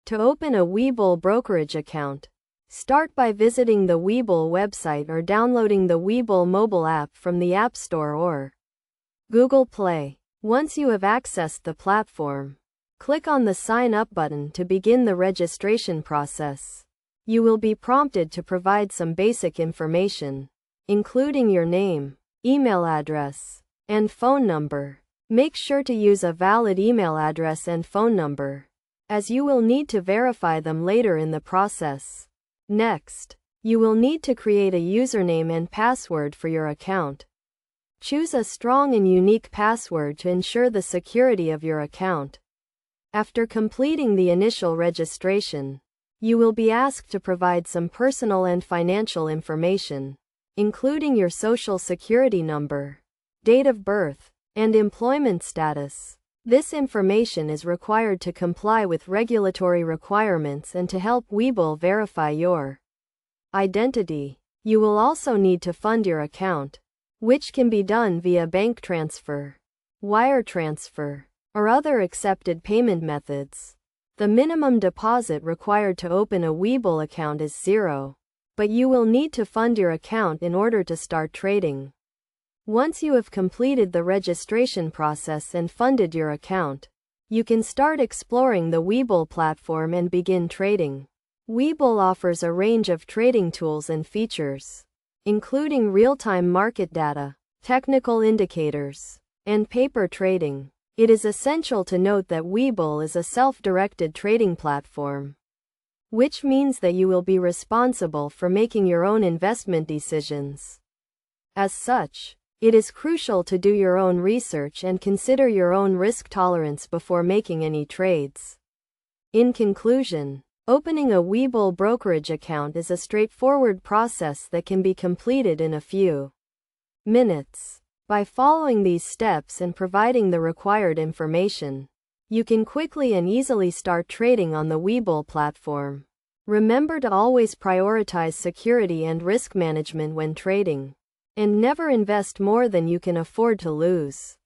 To open a Webull Brokerage account, start by visiting the Webull website or downloading the Webull mobile app from the App Store or Google Play. Once you have accessed the platform, click on the Sign Up button to begin the registration process. You will be prompted to provide some basic information, including your name, email address, and phone number. Make sure to use a valid email address and phone number, as you will need to verify them later in the process. Next, you will need to create a username and password for your account. Choose a strong and unique password to ensure the security of your account. After completing the initial registration, you will be asked to provide some personal and financial information, including your social security number, date of birth, and employment status. This information is required to comply with regulatory requirements and to help Webull verify your identity. You will also need to fund your account, which can be done via bank transfer, wire transfer, or other accepted payment methods. The minimum deposit required to open a Webull account is $0, but you will need to fund your account in order to start trading. Once you have completed the registration process and funded your account, you can start exploring the Webull platform and begin trading. Webull offers a range of trading tools and features, including real-time market data, technical indicators, and paper trading. It is essential to note that Webull is a self-directed trading platform, which means that you will be responsible for making your own investment decisions. As such, it is crucial to do your own research and consider your own risk tolerance before making any trades. In conclusion, opening a Webull Brokerage account is a straightforward process that can be completed in a few minutes. By following these steps and providing the required information, you can quickly and easily start trading on the Webull platform. Remember to always prioritize security and risk management when trading, and never invest more than you can afford to lose.